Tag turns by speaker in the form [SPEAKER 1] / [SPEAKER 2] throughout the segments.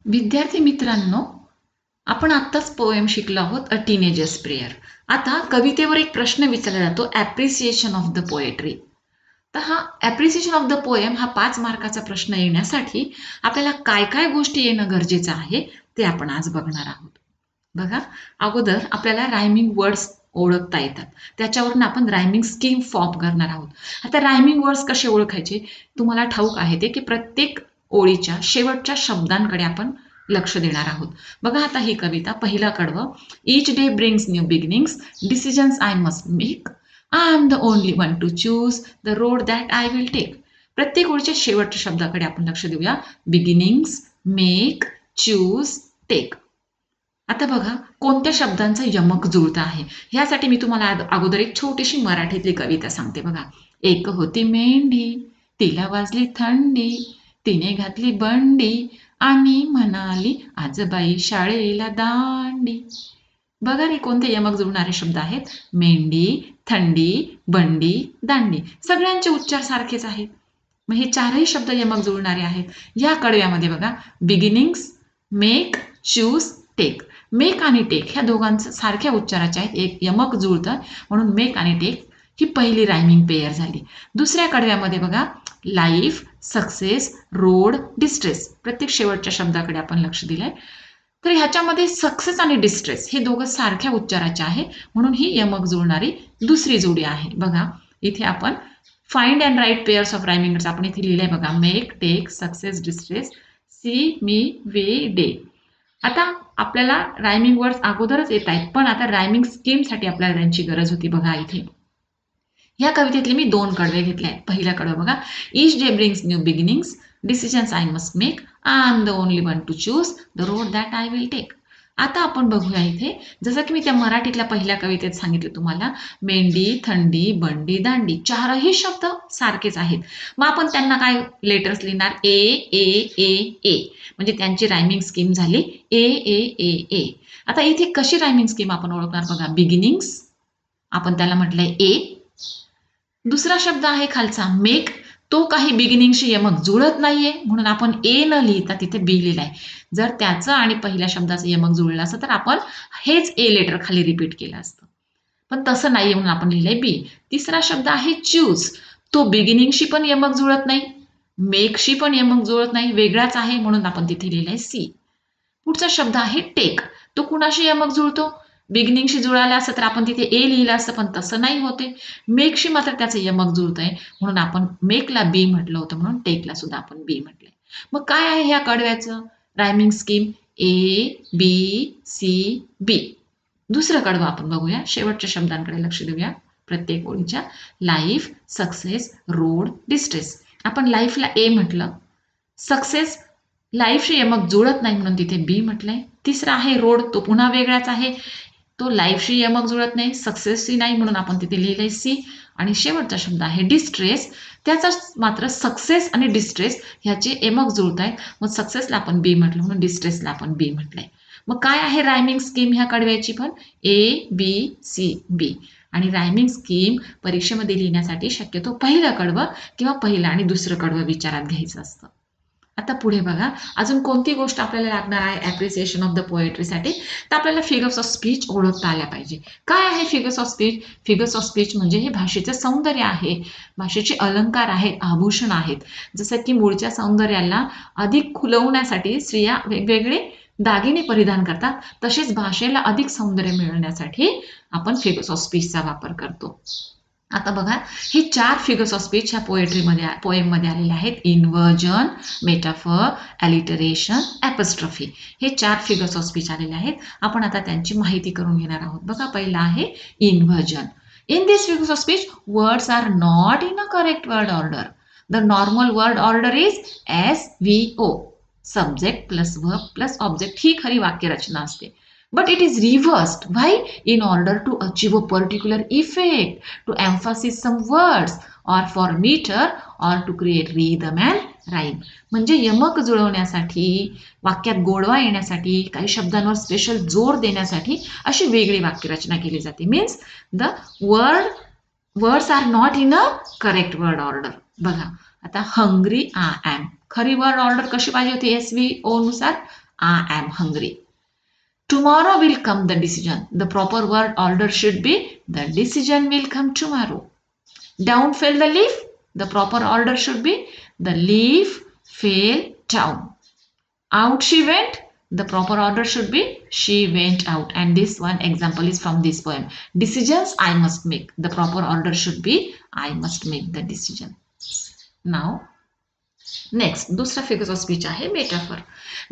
[SPEAKER 1] विद्यार्थी मित्रांनो, आपण आत्ताच पोएम शिकलो आहोत अ टीनेजर्स प्रेयर. आता कवितेवर एक प्रश्न विचारला जातो, ॲप्रिसिएशन ऑफ द पोएट्री. तर हा ॲप्रिसिएशन ऑफ द पोएम हा 5 मार्काचा प्रश्न येण्यासाठी आपल्याला काय काय गोष्टी येणं गरजेचं आहे ते आपण आज बघणार आहोत. बघा, अगोदर आपल्याला रायमिंग वर्ड्स ओळखता येतात. त्याच्यावरून आपण रायमिंग स्कीम फॉर्म करणार आहोत. आता रायमिंग वर्ड्स कसे ओळखायचे तुम्हाला ठाऊक आहे ते, की प्रत्येक ओळीच्या शेवटच्या शब्दांकडे आपण लक्ष देणार आहोत. बघा आता ही कविता, पहिला कडवं, each day brings new beginnings, decisions I must make, I am the only one to choose the road that I will take. प्रत्येक ओळीच्या शेवटच्या शब्दाकडे आपण लक्ष देऊया. Beginnings, make, choose, take. आता बघा कोणत्या शब्दांचं यमक जुळतं आहे. ह्यासाठी मी तुम्हाला अगोदर एक छोटीशी मराठीतली कविता सांगते बघा. एक होती मेंढी, तिला वाजली थंडी, तिने घातली बंडी आणि म्हणाली आज बाई शाळेला दांडी. बघा रे कोणते यमक जुळणारे शब्द आहेत. मेंढी, थंडी, बंडी, दांडी. सगळ्यांचे उच्चार सारखेच आहेत. मग हे चारही शब्द यमक जुळणारे आहेत. या कडव्यामध्ये बघा, beginnings, make, choose, take. Make आणि टेक ह्या दोघांचं सारख्या उच्चाराचे आहेत. एक यमक जुळतं म्हणून मेक आणि टेक ही पहिली रायमिंग पेयर झाली. दुसऱ्या कडव्यामध्ये बघा, लाईफ, सक्सेस, रोड, डिस्ट्रेस. प्रत्येक शेवटच्या शब्दाकडे आपण लक्ष दिलंय. तर ह्याच्यामध्ये सक्सेस आणि डिस्ट्रेस हे दोघं सारख्या उच्चाराचे आहे म्हणून ही यमक जुळणारी दुसरी जोडी आहे. बघा इथे आपण find and write pairs of rhyming words आपण इथे लिहिलंय बघा. Make, take, success, distress, see, me, way, day. आता आपल्याला रायमिंग वर्ड्स अगोदरच येत आहेत पण आता रायमिंग स्कीमसाठी आपल्याला त्यांची गरज होती. बघा इथे या कवितेतले मी 2 कडवे घेतले आहेत. पहिला कडवं बघा, each day brings new beginnings, decisions I must make, I am the only one to choose the road that I will take. आता आपण बघूया इथे, जसं की मी त्या मराठीतल्या पहिल्या कवितेत सांगितलं तुम्हाला, मेंढी, थंडी, बंडी, दांडी चारही शब्द सारखेच आहेत. मग आपण त्यांना काय लेटर्स लिहिणार, ए ए ए ए, म्हणजे त्यांची रायमिंग स्कीम झाली ए ए ए ए. आता इथे कशी रायमिंग स्कीम आपण ओळखणार बघा, बिगिनिंग्स आपण त्याला म्हटलंय ए. दुसरा शब्द आहे खालचा मेक, तो काही बिगिनिंगशी यमक जुळत नाहीये म्हणून आपण ए न लिहिता तिथे बी लिहिलाय. जर त्याचं आणि पहिल्या शब्दाचं यमक जुळलं असतं तर आपण हेच ए लेटर खाली रिपीट केलं असतं. पण तसं नाही म्हणून आपण लिहिलंय बी. तिसरा शब्द आहे चूज, तो बिगिनिंगशी पण यमक जुळत नाही, मेकशी पण यमक जुळत नाही, वेगळाच आहे म्हणून आपण तिथे लिहिलंय सी. पुढचा शब्द आहे टेक, तो कुणाशी यमक जुळतो, बिगिनिंगशी जुळाला असतं तर आपण तिथे ए लिहिलं असतं पण तसं नाही होते. मेकशी मात्र त्याचं यमक जुळतंय म्हणून आपण मेकला बी म्हटलं होतं म्हणून टेकला सुद्धा आपण बी म्हटलंय. मग काय आहे ह्या कडव्याचं rhyming scheme, A B C B. दुसरं कडवं आपण बघूया, शेवटच्या शब्दांकडे लक्ष देऊया प्रत्येक ओळीच्या. Life, success, road, distress. आपण लाईफला ए म्हटलं, सक्सेस लाईफशी यमक जुळत नाही म्हणून तिथे बी म्हटलंय. तिसरा आहे रोड, तो पुन्हा वेगळाच आहे, तो लाईफशी यमक जुळत नाही, सक्सेसशी नाही म्हणून आपण तिथे लिहिलंय सी. आणि शेवटचा शब्द आहे डिस्ट्रेस, त्याचा मात्र सक्सेस आणि डिस्ट्रेस ह्याचे यमक जुळत आहेत. मग सक्सेसला आपण बी म्हटलं म्हणून डिस्ट्रेसला आपण बी म्हटलंय. मग काय आहे रायमिंग स्कीम ह्या कडव्याची पण, ए बी सी बी. आणि रायमिंग स्कीम परीक्षेमध्ये लिहिण्यासाठी शक्यतो पहिलं कडवं किंवा पहिलं आणि दुसरं कडवं विचारात घ्यायचं असतं. आता पुढे बघा, अजून कोणती गोष्ट आपल्याला लागणार आहे ॲप्रिसिएशन ऑफ द पोएट्रीसाठी, तर आपल्याला फिगर्स ऑफ स्पीच ओळखता आल्या पाहिजे. काय आहे figures of speech? Figures of speech म्हणजे हे भाषेचं सौंदर्य आहे, भाषेचे अलंकार आहेत, आभूषण आहेत. जसं की मूळच्या सौंदर्याला अधिक खुलवण्यासाठी स्त्रिया वेगवेगळे दागिने परिधान करतात, तसेच भाषेला अधिक सौंदर्य मिळवण्यासाठी आपण फिगर्स ऑफ स्पीचचा वापर करतो. आता बघा, हे 4 फिगर्स ऑफ स्पीच ह्या पोएममध्ये आलेले आहेत. Inversion, metaphor, alliteration, apostrophe. हे 4 फिगर्स ऑफ स्पीच आलेले आहेत. आपण आता त्यांची माहिती करून घेणार आहोत. बघा पहिला आहे inversion. In this figures of speech words are not in a correct word order. The normal word order is SVO, subject plus verb plus object, ही खरी वाक्यरचना असते. But it is reversed. Why? In order to achieve a particular effect, to emphasize some words or for meter or to create rhythm and rhyme. म्हणजे यमक जुळवण्यासाठी, वाक्यात गोडवा येण्यासाठी, काही शब्दांवर स्पेशल जोर देण्यासाठी अशी वेगळी वाक्यरचना केली जाते. Means the words are not in a correct word order. बघा आता हंग्री आय एम, खरी वर्ड ऑर्डर कशी पाहिजे होती SVO नुसार, I am hungry. Tomorrow will come the decision. The proper word order should be the decision will come tomorrow. Down fell the leaf. The proper order should be the leaf fell down. Out she went. The proper order should be she went out. And this one example is from this poem. Decisions I must make. The proper order should be I must make the decision. Now next, दूसरा figures of speech आहे metaphor.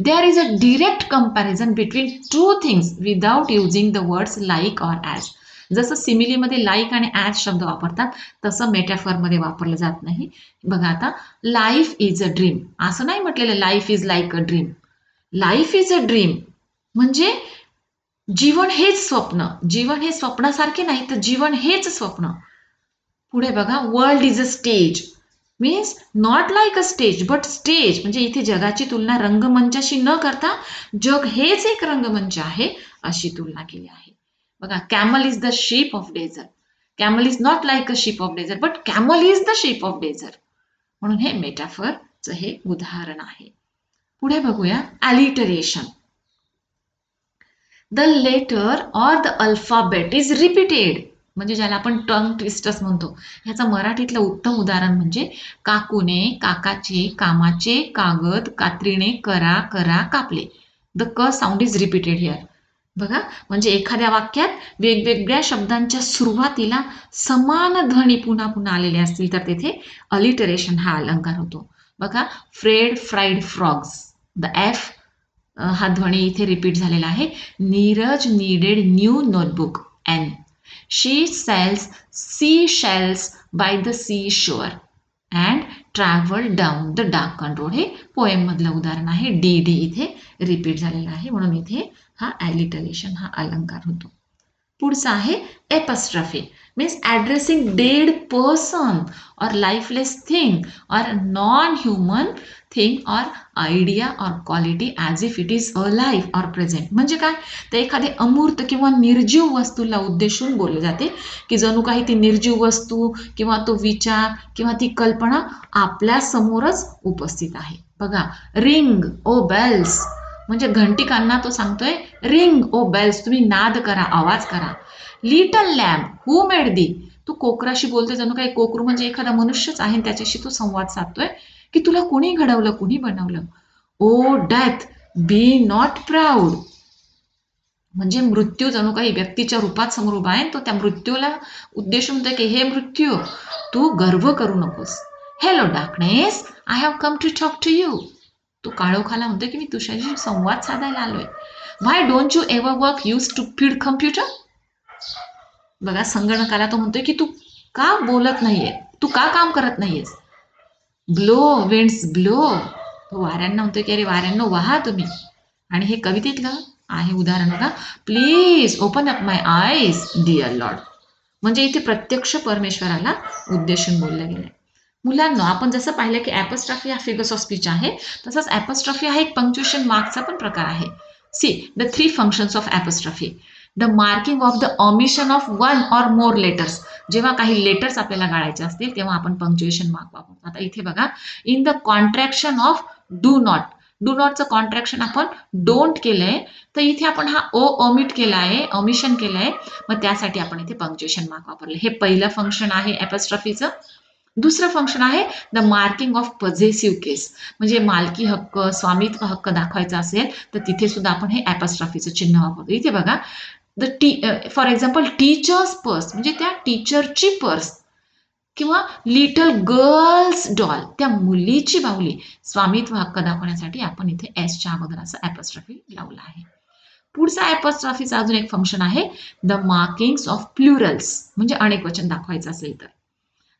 [SPEAKER 1] There is a direct comparison between two things without using the words like or as. जसं सिमिलीमध्ये like आणि as शब्द वापरतात तसं मेटाफॉरमध्ये वापरलं जात नाही. बघा आता, लाईफ इज अ ड्रीम असं नाही म्हटलेलं life is like a dream. Life is a dream म्हणजे जीवन हेच स्वप्न. जीवन हे स्वप्नासारखे नाही तर जीवन हेच स्वप्न. पुढे बघा, world is a stage means not like a stage but stage म्हणजे इथे जगाची तुलना रंगमंचाशी न करता जग हेच एक रंगमंच आहे अशी तुलना केली आहे. बघा, camel is the shape of desert. Camel is not like a shape of desert but camel is the shape of desert. म्हणून हे मेटाफरचं हे उदाहरण आहे. पुढे बघूया, alliteration. The letter or the alphabet is repeated म्हणजे ज्याला आपण टंग ट्विस्टर्स म्हणतो. ह्याचं मराठीतलं उत्तम उदाहरण म्हणजे काकूने, काकाचे, कामाचे, कागद, कात्रीने, करा, करा, कापले. द क साऊंड इज रिपीटेड हिअर. बघा, म्हणजे एखाद्या वाक्यात वेगवेगळ्या शब्दांच्या सुरुवातीला समान ध्वनी पुन्हा पुन्हा आलेले असतील तर तेथे अलिटरेशन हा अलंकार होतो. बघा, Fred, fried, frogs. The F हा ध्वनी इथे रिपीट झालेला आहे. Neeraj needed new notebook. N. She sells seashells by the seashore and traveled down the Deccan road. हे पोएम मधलं उदाहरण आहे. डी डी इथे रिपीट झालेला आहे म्हणून इथे हा ॲलिटरेशन हा अलंकार होतो. पुढचा आहे एपस्ट्रफी मीन्स ॲड्रेसिंग डेड पर्सन और लाईफलेस थिंग और नॉन ह्युमन थिंग और आयडिया और quality as if it is a life और प्रेझेंट. म्हणजे काय, तर एखादी अमूर्त किंवा निर्जीव वस्तूला उद्देशून बोलले जाते की जणू काही ती निर्जीव वस्तू किंवा तो विचार किंवा ती कल्पना आपल्या समोरच उपस्थित आहे. बघा, रिंग ओ बेल्स म्हणजे घंटिकांना तो सांगतोय रिंग ओ बेल्स तुम्ही नाद करा, आवाज करा. लिटल लॅम्ब हू मेड दी. तू कोकराशी बोलतोय जणू काही कोकरू म्हणजे एखादा मनुष्यच आहे त्याच्याशी तो संवाद साधतोय की तुला कुणी घडवलं, कुणी बनवलं. O death be not proud म्हणजे मृत्यू जणू काही व्यक्तीच्या रूपात समोर उभा आहे. तो त्या मृत्यूला उद्देशून म्हणतोय की हे मृत्यू तू गर्व करू नकोस. Hello darkness I have come to talk to you. तू काळोखाला म्हणतोय की मी तुझ्याशी संवाद साधायला आलोय. Why don't you ever work use to feed computer. बघा, संगणकाला तो म्हणतोय की तू का बोलत नाहीये, तू का काम करत नाहीयेस. Blow winds blow. तो वाऱ्यांना म्हणतोय की अरे वाऱ्यांनो वाहा तुम्ही. आणि हे कवितेतलं आहे उदाहरण बघा, please open up my eyes dear lord म्हणजे इथे प्रत्यक्ष परमेश्वराला उद्देशून बोललं गेलंय. मुलांना आपण जसं पाहिलं की ॲपस्ट्रॉफी हा फिगर्स ऑफ स्पीच आहे तसंच ॲपस्ट्रॉफी हा एक पंक्च्युएशन मार्कचा पण प्रकार आहे. See the 3 functions of apostrophe. The marking of the omission of 1 or more letters. जेव्हा काही लेटर्स आपल्याला गाळायचे असतील तेव्हा आपण पंक्च्युएशन मार्क वापरतो. आता इथे बघा, in the contraction of do not. Do नॉटचं कॉन्ट्रॅक्शन आपण डोंट केलंय तर इथे आपण हा ओ ऑमिट केला आहे, ऑमिशन केलंय, मग त्यासाठी आपण इथे पंक्च्युएशन मार्क वापरले. हे पहिलं फंक्शन आहे ॲपस्ट्रॉफीचं. दुसरं फंक्शन आहे द मार्किंग ऑफ पॉझेसिव्ह केस म्हणजे मालकी हक्क, स्वामित्व हक्क दाखवायचा असेल तर तिथे सुद्धा आपण हे ॲपस्ट्रॉफीचं चिन्ह वापरतो. इथे बघा, फॉर एक्झाम्पल टीचर्स पर्स म्हणजे त्या टीचरची पर्स किंवा लिटल गर्ल्स डॉल त्या मुलीची बाहुली. स्वामित्व हक्क दाखवण्यासाठी आपण इथे एसच्या अगोदर असं ॲपस्ट्रॉफी लावलं आहे. पुढचा ॲपस्ट्रॉफीचा अजून एक फंक्शन आहे द मार्किंग्स ऑफ प्लुरल्स म्हणजे अनेक वचन दाखवायचं असेल तर.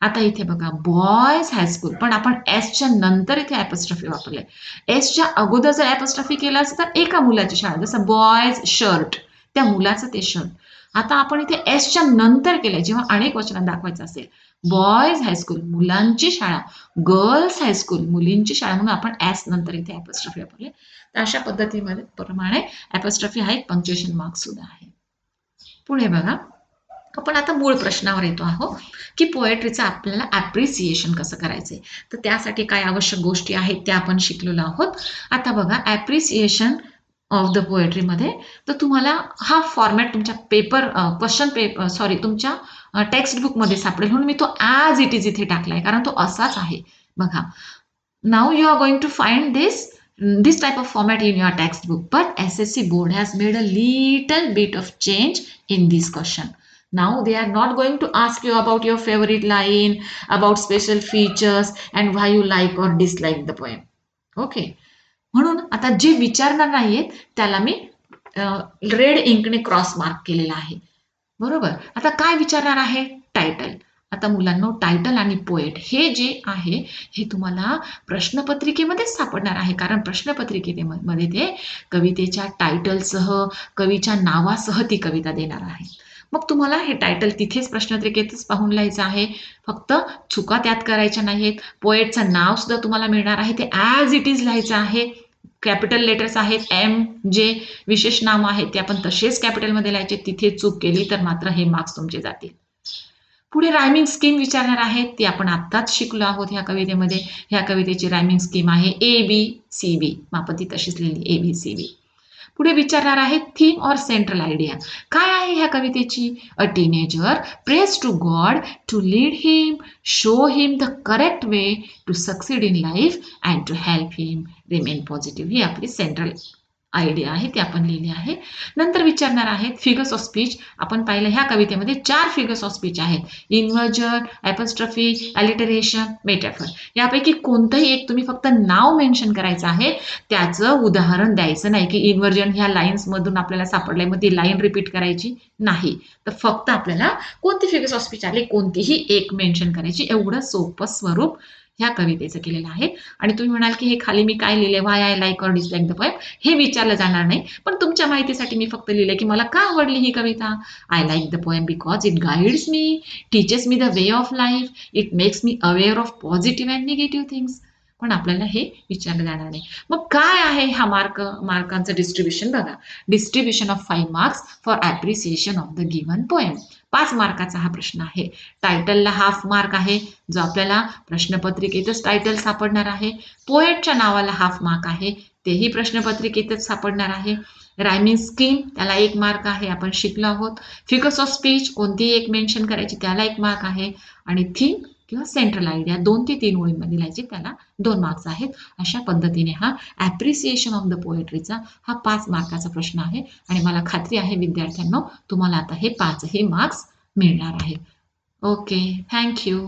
[SPEAKER 1] आता इथे बघा, बॉयज हायस्कूल पण आपण एसच्या नंतर इथे ॲपस्ट्रॉफी वापरले. एसच्या अगोदर जर ॲपस्ट्रॉफी केलं असतं तर एका मुलाची शाळा, जसं बॉयज शर्ट त्या मुलाचं ते शर्ट. आता आपण इथे एसच्या नंतर केलंय जेव्हा अनेक वचनात दाखवायचं असेल. बॉयज हायस्कूल मुलांची शाळा, गर्ल्स हायस्कूल मुलींची शाळा म्हणून आपण एस नंतर इथे ॲपस्ट्रॉफी वापरले. तर अशा पद्धतीमध्ये प्रमाणे ॲपस्ट्रॉफी हा एक पंक्च्युएशन मार्क सुद्धा आहे. पुढे बघा, आपण आता मूळ प्रश्नावर येतो आहोत की पोएट्रीचं आपल्याला ॲप्रिसिएशन कसं करायचंय. तर त्यासाठी काय आवश्यक गोष्टी आहेत त्या आपण शिकलेलो आहोत. आता बघा, ॲप्रिसिएशन ऑफ द पोएट्रीमध्ये, तर तुम्हाला हा फॉर्मॅट तुमच्या पेपर क्वेश्चन पेपर सॉरी तुमच्या टेक्स्ट बुकमध्ये सापडेल, म्हणून मी तो ॲज इट इज इथे टाकलाय, कारण तो असाच आहे. बघा, now you are going to find this type of format in your textbook, but SSC board has made a little bit of change in this question. Now they are not going to ask you about your favorite line, about special features, and why you like or dislike the poem. Okay, म्हणून आता जे विचारणार नाहीयेत त्याला मी red इंकने cross mark केलेला आहे. बरोबर. आता काय विचारणार आहे? टायटल. आता मुलांनो, टायटल आणि पोएट हे जे आहे हे तुम्हाला प्रश्नपत्रिकेमध्येच सापडणार आहे, कारण प्रश्नपत्रिकेमध्ये ते कवितेच्या टायटलसह, कवीच्या नावासह ती कविता देणार आहे. मग तुम्हाला हे टायटल तिथेच प्रश्नपत्रिकेतच पाहून लिहायचं आहे. फक्त चुका त्यात करायच्या नाहीत. पोएटचं नाव सुद्धा तुम्हाला मिळणार आहे, ते ॲज इट इज लिहायचं आहे. कॅपिटल लेटर्स आहेत, एम जे विशेष नाम आहेत ते आपण तसेच कॅपिटलमध्ये लिहायचे. तिथे चूक केली तर मात्र हे मार्क्स तुमचे जातील. पुढे रायमिंग स्कीम विचारणार आहेत, ती आपण आत्ताच शिकलो आहोत ह्या कवितेमध्ये. ह्या कवितेची रायमिंग स्कीम आहे ABCB, आपण ती तशीच लिहिली ABCB. पुढे विचारणार आहे थीम और सेंट्रल आयडिया. काय आहे ह्या कवितेची? A teenager praise to God to lead him, show him the correct way to succeed in life and to help him remain positive. ही आपली सेंट्रल आयडिया आहे, ती आपण लिहिली आहे. नंतर विचारणार आहेत फिगर्स ऑफ स्पीच. आपण पाहिलं ह्या कवितेमध्ये 4 फिगर्स ऑफ स्पीच आहेत: इन्व्हर्जन, ॲपॉस्ट्रफी, अलिटरेशन, मेटाफर. यापैकी कोणतंही एक तुम्ही फक्त नाव मेन्शन करायचं आहे, त्याचं उदाहरण द्यायचं नाही की इन्व्हर्जन ह्या लाईन्समधून आपल्याला सापडलंय, मग ती लाईन रिपीट करायची नाही. तर फक्त आपल्याला कोणती फिगर्स ऑफ स्पीच आली कोणतीही एक मेन्शन करायची, एवढं सोपं स्वरूप ह्या कवितेचं केलेलं आहे. आणि तुम्ही म्हणाल की हे खाली मी काय लिहिले, why I like or dislike the poem, हे विचारलं जाणार नाही. पण तुमच्या माहितीसाठी मी फक्त लिहिलं की मला का आवडली ही कविता. I like the poem because it guides me, teaches me the way of life, it makes me aware of positive and negative things. पण आपल्याला हे विचारलं जाणार नाही. मग काय आहे हा मार्कांचं डिस्ट्रीब्युशन? बघा, distribution of 5 marks for appreciation of the given poem. 5 मार्काचा हा प्रश्न आहे. टायटलला हाफ मार्क आहे, जो आपल्याला प्रश्नपत्रिकेतच टायटल सापडणार आहे. पोएटच्या नावाला हाफ मार्क आहे, तेही प्रश्नपत्रिकेतच सापडणार आहे. रायमिंग स्कीम, त्याला 1 मार्क आहे, आपण शिकलो आहोत. फिगर्स ऑफ स्पीच, कोणतीही एक मेन्शन करायची, त्याला 1 मार्क आहे. आणि थीम किंवा सेंट्रल आयडिया 2 ते 3 ओळींमध्ये लिहायची, त्याला 2 मार्क्स आहेत. अशा पद्धतीने हा ॲप्रिसिएशन ऑफ द पोएट्रीचा हा 5 मार्काचा प्रश्न आहे. आणि मला खात्री आहे विद्यार्थ्यांनो, तुम्हाला आता हे 5ही मार्क्स मिळणार आहे. Okay, thank you.